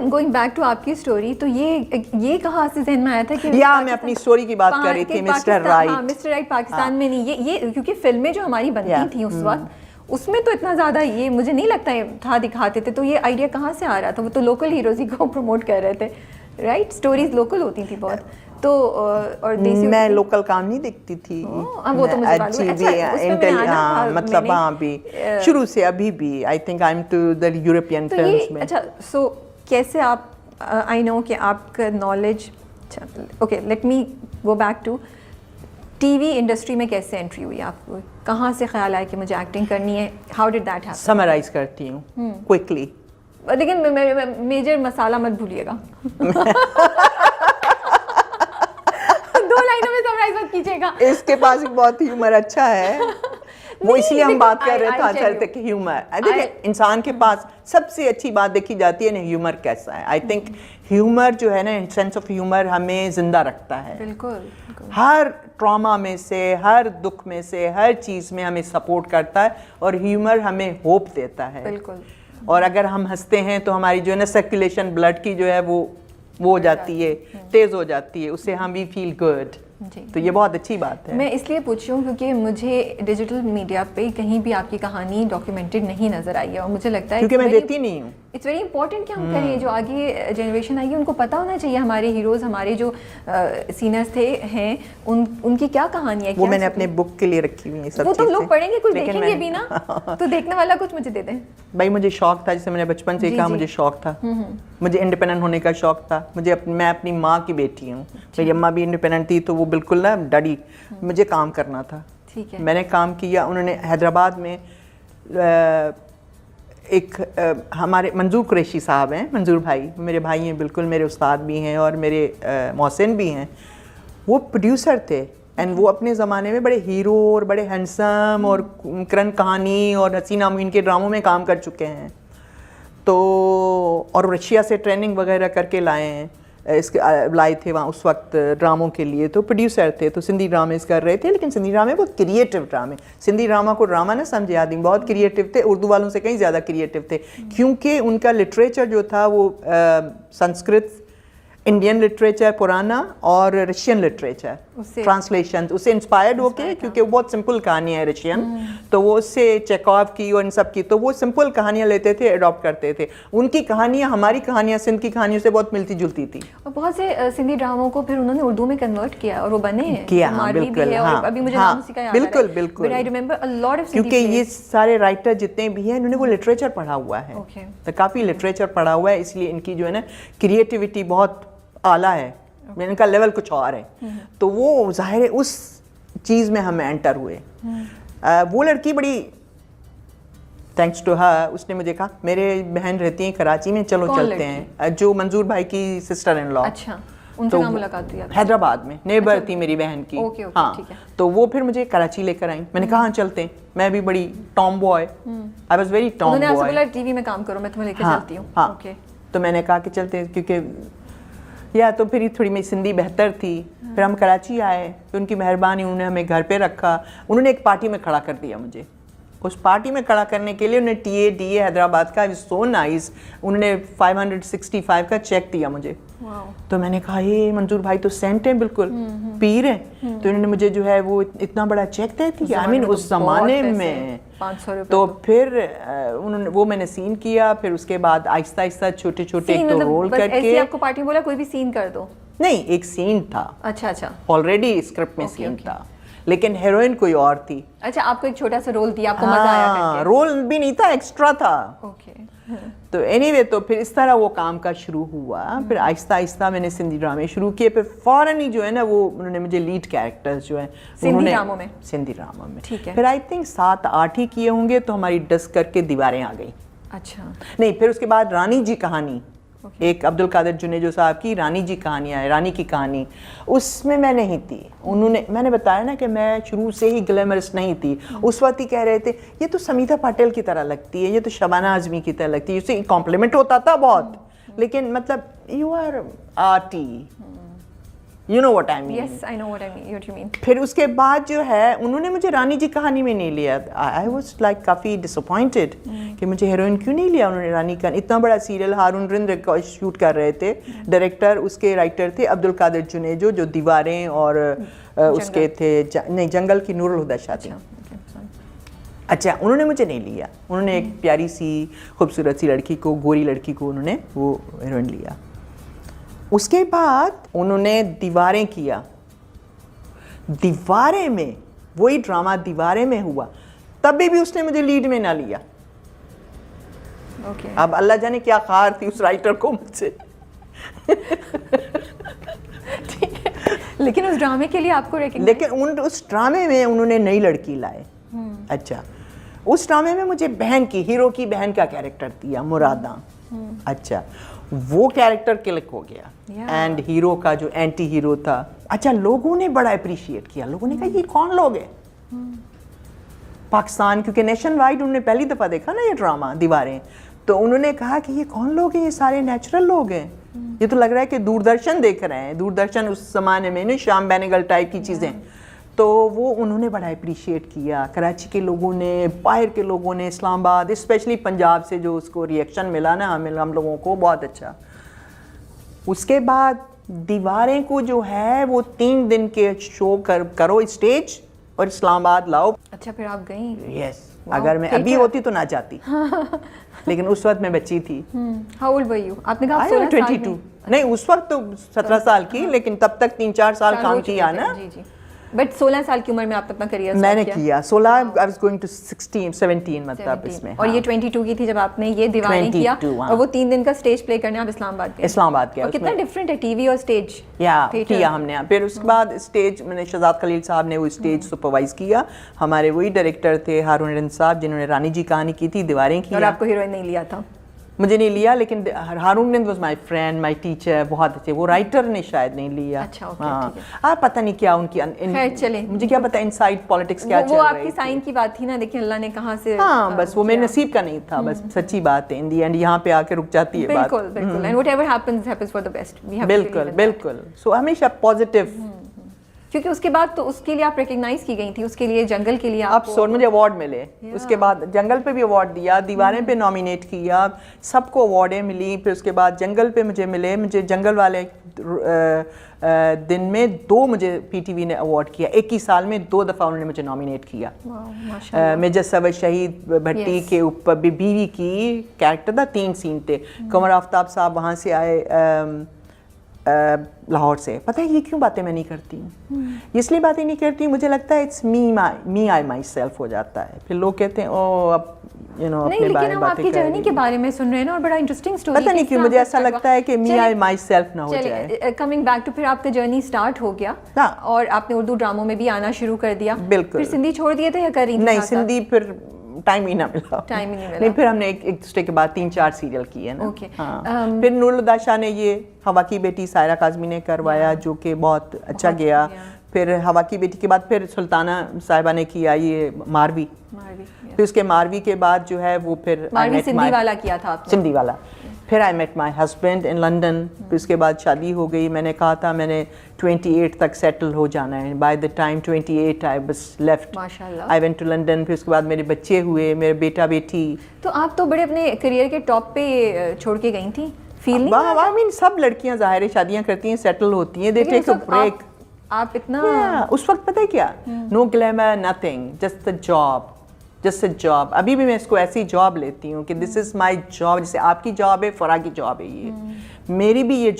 Going back to आपकी story, तो ये कहाँ से ज़हन में आया था कि मैं अपनी स्टोरी की बात कर रही थी, मिस्टर राइट। हाँ, मिस्टर राइट पाकिस्तान में नहीं, ये क्योंकि फिल्में जो हमारी बनती थी उस वक्त उसमें तो इतना ज़्यादा ये मुझे नहीं लगता था दिखाते थे, तो ये आइडिया कहाँ से आ रहा था? वो तो लोकल हीरोज़ ही को प्रमोट कर रहे थे, राइट? स्टोरीज लोकल होती थी बहुत, तो और देसी मैं लोकल काम नहीं देखती थी। वो तो मुझे मालूम है। हाँ, मतलब हाँ भी शुरू से अभी भी I think I am to the European films में। अच्छा, सो कैसे आप, आई नो कि आपका knowledge, okay let me go back to TV industry में कैसे एंट्री हुई आपको? कहाँ से ख्याल आया कि मुझे एक्टिंग करनी है? How did that happen? Summarise करती हूँ क्विकली, लेकिन मेजर मसाला मत भूलिएगा। 2 लाइनों में समराइज मत कीजिएगा। इसके पास बहुत ह्यूमर अच्छा है, वो इसलिए हम बात कर रहे थे चलते कि ह्यूमर। देखिए इंसान के पास सबसे अच्छी बात देखी जाती है ना, ह्यूमर कैसा है। आई थिंक ह्यूमर जो है ना, सेंस ऑफ ह्यूमर हमें जिंदा रखता है। बिल्कुल। हर ट्रॉमा में से, हर दुख में से, हर चीज़ में हमें सपोर्ट करता है, और ह्यूमर हमें होप देता है। बिल्कुल। और अगर हम हंसते हैं तो हमारी जो है ना सर्कुलेशन ब्लड की जो है वो हो जाती है, तेज़ हो जाती है, उससे हम वी फील गुड। तो ये बहुत अच्छी बात है। मैं इसलिए पूछ रही हूँ क्योंकि मुझे डिजिटल मीडिया पे कहीं भी आपकी कहानी डॉक्यूमेंटेड नहीं नजर आई है, और मुझे लगता है क्योंकि मैं देती नहीं हूँ। इट्स वेरी इंपॉर्टेंट कि हम करें, जो आगे जनरेशन आएगी उनको पता होना चाहिए हमारे हीरोज, हमारे जो सीनियर्स हैं उनकी क्या कहानी है। वो मैंने अपने बुक के लिए रखी हुई है सब। वो तो लोग पढ़ेंगे, कुछ देखेंगे भी ना, तो देखने वाला कुछ मुझे दे दें भाई। मुझे शौक था, जैसे मैंने बचपन से कहा, मुझे शौक था, मुझे इंडिपेंडेंट होने का शौक था। मैं अपनी माँ की बेटी हूँ, मेरी अम्मा भी इंडिपेंडेंट थी, तो वो बिल्कुल ना डैडी, मुझे काम करना था। ठीक है। मैंने काम किया। उन्होंने हैदराबाद में हमारे मंजूर कुरैशी साहब हैं, मंजूर भाई मेरे भाई हैं, बिल्कुल मेरे उस्ताद भी हैं और मेरे मोहसिन भी हैं। वो प्रोड्यूसर थे एंड वो अपने ज़माने में बड़े हीरो और बड़े हैंडसम और करन कहानी और हसीना मुइन के ड्रामों में काम कर चुके हैं। तो और रशिया से ट्रेनिंग वगैरह करके लाए हैं, लाए थे वहाँ उस वक्त ड्रामों के लिए। तो प्रोड्यूसर थे, तो सिंधी ड्रामे कर रहे थे, लेकिन सिंधी ड्रामे बहुत क्रिएटिव ड्रामे। सिंधी ड्रामा को ड्रामा ना समझे आदमी, बहुत क्रिएटिव थे, उर्दू वालों से कहीं ज़्यादा क्रिएटिव थे, क्योंकि उनका लिटरेचर जो था वो संस्कृत, इंडियन लिटरेचर पुराना और रशियन लिटरेचर ट्रांसलेशन उससे इंस्पायर्ड होके, क्योंकि वो बहुत सिंपल कहानी है रशियन, तो वो उससे चेकॉव की और इन सब की, तो वो सिंपल कहानियाँ लेते थे, अडॉप्ट करते थे। उनकी कहानियाँ हमारी कहानियाँ सिंध की कहानियों से बहुत मिलती जुलती थी। और बहुत से सिंधी ड्रामों को फिर उन्होंने उर्दू में कन्वर्ट किया और वो बने हैं। बिल्कुल, अभी मुझे नाम उसी का याद आ रहा है। बिल्कुल बिल्कुल, I remember a lot of, क्योंकि ये सारे राइटर जितने भी हैं इन्होंने वो लिटरेचर पढ़ा हुआ है, तो काफ़ी लिटरेचर पढ़ा हुआ है, इसलिए इनकी जो है ना क्रिएटिविटी बहुत आला है, इनका लेवल कुछ और है। तो वो जाहिर है उस चीज़ में हम एंटर हुए। वो लड़की बड़ी, थैंक्स टू हर, उसने मुझे कहा, मेरे बहन रहती हैं कराची में, चलो चलते हैं, जो मंजूर भाई की सिस्टर इन लॉ। अच्छा, उनसे कहाँ मुलाकात हुई? हैदराबाद में, नेबर थी मेरी बहन की। हाँ, ठीक है। तो वो फिर मुझे कराची लेकर आई। मैंने कहा हाँ चलते हैं, मैं भी बड़ी Tom boy, I was very Tom boy. उन्होंने बोला टीवी में काम करो, मैं तुम्हें लेकर चलती हूँ। हाँ, तो मैंने कहा कि चलते हैं, क्योंकि या तो फिर थोड़ी मेरी सिंधी बेहतर थी। फिर हम कराची आए, तो उनकी मेहरबानी, उन्होंने हमें घर पे रखा। उन्होंने एक पार्टी में खड़ा कर दिया मुझे। उस पार्टी में खड़ा करने के लिए उन्होंने TADA हैदराबाद का, सो नाइस, उन्होंने 565 का चेक दिया मुझे। तो मैंने कहा ये मंजूर भाई तो सेंट हैं, बिल्कुल पीर हैं। तो उन्होंने मुझे जो है वो इतना बड़ा चेक दे दिया। आई मीन उस जमाने में 500 रुपए। तो फिर उन्होंने वो मैंने सीन किया। फिर उसके बाद आहिस्ता आहिस्ता छोटे छोटे एक तो रोल करके। ऐसे आपको पार्टी बोला कोई भी सीन कर दो? नहीं, एक सीन था। अच्छा, ऑलरेडी स्क्रिप्ट में सीन था, लेकिन हीरोइन कोई और थी। अच्छा, आपको एक छोटा सा रोल दिया, आपको मजा आया करके? रोल भी नहीं था, एक्स्ट्रा था। ओके। तो एनीवे, तो फिर इस तरह वो काम का शुरू हुआ। फिर आहिस्ता आहिस्ता मैंने सिंधी ड्रामे शुरू किए। फिर फौरन ही जो है ना वो उन्होंने मुझे लीड कैरेक्टर्स जो है सिंधी ड्रामों में, ठीक है। फिर आई थिंक 7-8 ही किए होंगे, तो हमारी डस करके दीवारें आ गई। अच्छा। नहीं, फिर उसके बाद रानी जी कहानी, एक अब्दुल कादिर जुनेजो साहब की रानी जी कहानी है, रानी की कहानी, उसमें मैं नहीं थी। मैंने बताया ना कि मैं शुरू से ही ग्लैमरस नहीं थी। उस वक्त ही कह रहे थे ये तो समीता पाटिल की तरह लगती है, ये तो शबाना आजमी की तरह लगती है। उससे कॉम्प्लीमेंट होता था बहुत, लेकिन मतलब you are arty, you know what I mean. Yes I know what you mean. फिर उसके बाद जो है उन्होंने मुझे रानी जी कहानी में नहीं लिया। आई वाज लाइक काफ़ी डिसअपॉइंटेड कि मुझे हीरोइन क्यों नहीं लिया उन्होंने रानी का। इतना बड़ा सीरियल हारून रिंद शूट कर रहे थे, डायरेक्टर उसके राइटर थे अब्दुल कादिर जुनेजो जो दीवारें और उसके थे नहीं जंगल की नूरुल हुदा शाह थी। अच्छा उन्होंने मुझे नहीं लिया, उन्होंने एक प्यारी सी खूबसूरत सी लड़की को, गोरी लड़की को उन्होंने वो हीरोइन लिया। उसके बाद उन्होंने दीवारें किया। दीवारें में वही ड्रामा दीवारें में हुआ, तभी भी उसने मुझे लीड में ना लिया। Okay. अब अल्लाह जाने क्या खार थी उस राइटर को मुझसे। लेकिन उस ड्रामे के लिए आपको लेकिन उस ड्रामे में उन्होंने नई लड़की लाए। अच्छा उस ड्रामे में मुझे बहन की, हीरो की बहन का कैरेक्टर दिया मुरादा। अच्छा वो कैरेक्टर क्लिक हो गया एंड हीरो का जो एंटी हीरो था, अच्छा लोगों ने बड़ा अप्रिशिएट किया। लोगों ने कहा ये कौन लोग हैं पाकिस्तान, क्योंकि नेशन वाइड उन्होंने पहली दफ़ा देखा ना ये ड्रामा दीवारें, तो उन्होंने कहा कि ये कौन लोग हैं, ये सारे नेचुरल लोग हैं, ये तो लग रहा है कि दूरदर्शन देख रहे हैं। दूरदर्शन उस ज़माने में नहीं शाम बेनेगल टाइप की चीज़ें, तो वो उन्होंने बड़ा अप्रिशिएट किया। कराची के लोगों ने, बाहर के लोगों ने, इस्लामाबाद स्पेशली पंजाब से जो उसको रिएक्शन मिला ना हम लोगों को बहुत अच्छा। उसके बाद दीवारें को जो है वो 3 दिन के शो करो स्टेज और इस्लामाबाद लाओ। अच्छा फिर आप गई? यस अगर मैं अभी होती तो ना जाती। लेकिन उस वक्त मैं बच्ची थी। How old were you? आपने कहा 22 नहीं उस वक्त तो 17 साल की, लेकिन तब तक 3-4 साल काम किया ना। जी जी। बट 16 साल की उम्र में आपने अपना करियर मैंने किया 16 आई वाज गोइंग टू 17 मतलब इसमें। और ये 22 की थी जब आपने ये दीवारें किया और वो 3 दिन का स्टेज प्ले करने आप इस्लामाबाद गए। और कितना डिफरेंट है टीवी और स्टेज। किया हमने। फिर उसके बाद स्टेज मैंने शहजाद खलील साहब ने वो स्टेज सुपरवाइज किया। हमारे वही डायरेक्टर थे हारून रिंद साहब जिन्होंने रानी जी कहानी की थी, दीवारें की। और आपको हीरोइन नहीं लिया था? मुझे नहीं लिया, लेकिन Haroon Rind was my friend, my teacher, बहुत अच्छे। वो राइटर ने शायद नहीं लिया। अच्छा ओके ठीक है। पता नहीं क्या उनकी चले मुझे क्या पता इनसाइड पॉलिटिक्स क्या चल रही है। थी। वो आपकी साइन की बात थी ना, देखिए अल्लाह ने कहाँ से। हाँ बस वो मेरे नसीब का नहीं था, बस सच्ची बात है। इन दी एंड यहाँ पे आके रुक जाती है बात। बिल्कुल बिल्कुल। And whatever happens for the best. बिल्कुल बिल्कुल। सो हमेशा पॉजिटिव। क्योंकि उसके बाद तो उसके लिए आप रिकग्नाइज की गई थी, उसके लिए जंगल के लिए आप मुझे अवार्ड मिले। उसके बाद जंगल पे भी अवार्ड दिया, दीवारें पे नॉमिनेट किया, सबको अवार्डें मिली। फिर उसके बाद जंगल पे मुझे मिले। मुझे जंगल वाले दिन में 2 मुझे पीटीवी ने अवार्ड किया। 21 साल में 2 दफ़ा उन्होंने मुझे नॉमिनेट किया। मेजर सबर शहीद भट्टी के ऊपर बीवी की कैरेक्टर था, 3 सीन थे। कमर आफ्ताब साहब वहाँ से आए लाहौर से। पता है ये क्यों बातें मैं नहीं करती हूँ? इसलिए बातें नहीं करती हूँ, मुझे लगता है it's me I my self हो जाता है। फिर लोग कहते हैं ओ अब अपने बारे में बातें आपकी जर्नी के बारे में सुन रहे हैं ना, और बड़ा इंटरेस्टिंग स्टोरी। पता नहीं क्यों मुझे ऐसा लगता है कि मी आई माई सेल्फ ना हो जाए। कमिंग बैक टू, फिर आपका जर्नी स्टार्ट हो गया और आपने उर्दू ड्रामों में भी आना शुरू कर दिया। बिल्कुल। फिर सिंधी छोड़ दिए थे या कर रही थी? नहीं सिंधी फिर टाइम ही ना मिला। नहीं फिर हमने एक दूसरे के बाद 3-4 सीरियल किए ना। हाँ। फिर नूरुल हुदा शाह ने ये हवा की बेटी सायरा काज़मी ने करवाया, जो कि बहुत अच्छा गया। फिर हवा की बेटी के बाद फिर सुल्ताना साहिबा ने किया ये मारवी। फिर उसके मारवी के बाद जो है वो फिर सिंधी वाला किया था आपने? सिंधी वाला। फिर I met my husband in London. फिर उसके बाद शादी हो गई। मैंने कहा था मैंने 28 तक सेटल हो जाना है। बाय द टाइम 28 आई बस लेफ्ट। माशाल्लाह। I went to London. फिर उसके बाद मेरे बच्चे हुए, मेरे बेटा बेटी। तो आप तो बड़े अपने करियर के टॉप पे छोड़ के गई थी, फील नहीं? आई मीन सब लड़कियां ज़ाहिर है शादियां करती हैं, सेटल होती हैं, दे टेक अ ब्रेक। आप इतना उस वक्त पता है क्या, no glamour nothing, just the job, just a job. अभी भी मैं इसको ऐसी जॉब लेती हूँ कि दिस इज़ माई जॉब। जैसे आपकी जॉब है, फरा की जॉब है, ये मेरी भी ये